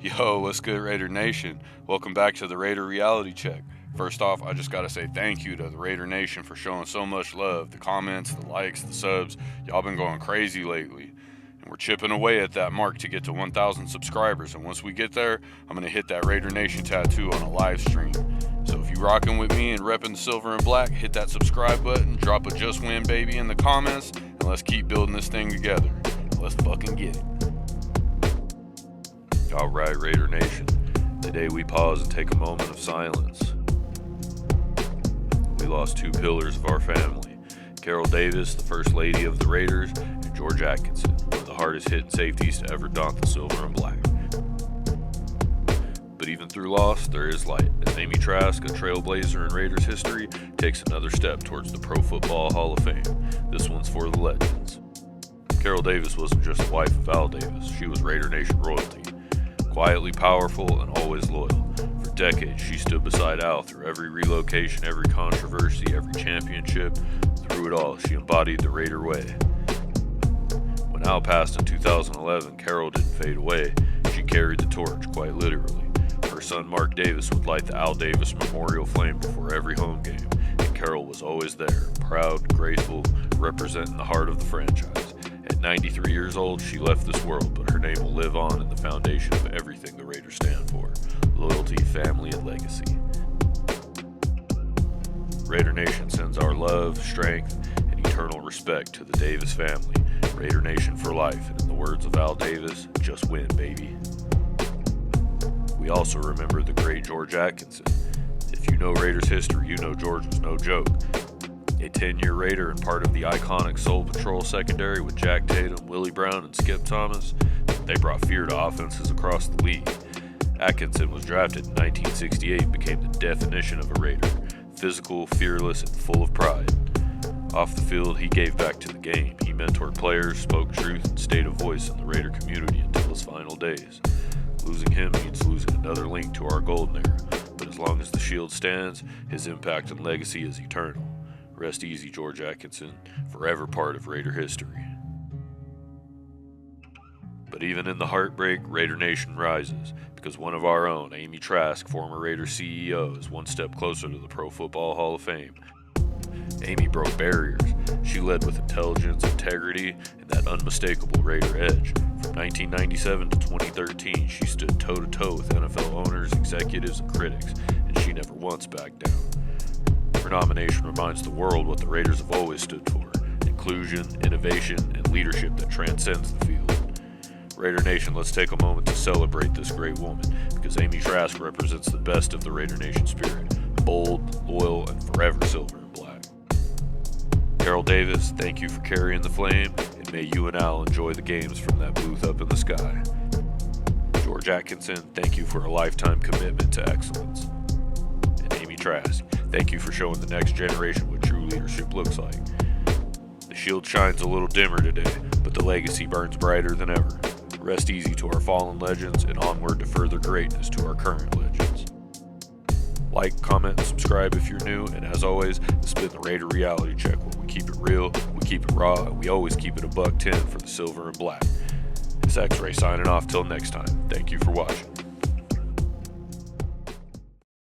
Yo, what's good, Raider Nation? Welcome back to the Raider Reality Check. First off, I just gotta say thank you to the Raider Nation for showing so much love. The comments, the likes, the subs. Y'all been going crazy lately. And we're chipping away at that mark to get to 1,000 subscribers. And once we get there, I'm gonna hit that Raider Nation tattoo on a live stream. So if you rocking with me and repping the silver and black, hit that subscribe button, drop a just win baby in the comments, and let's keep building this thing together. Let's fucking get it. Alright, Raider Nation. Today we pause and take a moment of silence. We lost two pillars of our family. Carol Davis, the First Lady of the Raiders, and George Atkinson, one of the hardest hitting safeties to ever don the silver and black. But even through loss, there is light, as Amy Trask, a trailblazer in Raiders history, takes another step towards the Pro Football Hall of Fame. This one's for the legends. Carol Davis wasn't just the wife of Al Davis, she was Raider Nation royalty. Quietly powerful and always loyal. For decades, she stood beside Al through every relocation, every controversy, every championship. Through it all, she embodied the Raider way. When Al passed in 2011, Carol didn't fade away. She carried the torch, quite literally. Her son Mark Davis would light the Al Davis Memorial flame before every home game, and Carol was always there, proud, graceful, representing the heart of the franchise. At 93 years old, she left this world, but her name will live on in the foundation of everything the Raiders stand for: loyalty, family, and legacy. Raider Nation sends our love, strength, and eternal respect to the Davis family. Raider Nation for life, and in the words of Al Davis, just win, baby. We also remember the great George Atkinson. If you know Raiders history, you know George was no joke. A 10-year Raider and part of the iconic Soul Patrol secondary with Jack Tatum, Willie Brown, and Skip Thomas, they brought fear to offenses across the league. Atkinson was drafted in 1968 and became the definition of a Raider: physical, fearless, and full of pride. Off the field, he gave back to the game. He mentored players, spoke truth, and stayed a voice in the Raider community until his final days. Losing him means losing another link to our golden era, but as long as the shield stands, his impact and legacy is eternal. Rest easy, George Atkinson, forever part of Raider history. But even in the heartbreak, Raider Nation rises, because one of our own, Amy Trask, former Raider CEO, is one step closer to the Pro Football Hall of Fame. Amy broke barriers. She led with intelligence, integrity, and that unmistakable Raider edge. From 1997 to 2013, she stood toe-to-toe with NFL owners, executives, and critics, and she never once backed down. Her nomination reminds the world what the Raiders have always stood for: inclusion, innovation, and leadership that transcends the field. Raider Nation, let's take a moment to celebrate this great woman, because Amy Trask represents the best of the Raider Nation spirit: bold, loyal, and forever silver and black. Carol Davis, thank you for carrying the flame, and may you and Al enjoy the games from that booth up in the sky. George Atkinson, thank you for a lifetime commitment to excellence. And Amy Trask, thank you for showing the next generation what true leadership looks like. The shield shines a little dimmer today, but the legacy burns brighter than ever. Rest easy to our fallen legends, and onward to further greatness to our current legends. Like, comment, and subscribe if you're new, and as always, this has been the Raider Reality Check, where we keep it real, we keep it raw, and we always keep it a $110 for the silver and black. It's X-Ray signing off till next time. Thank you for watching.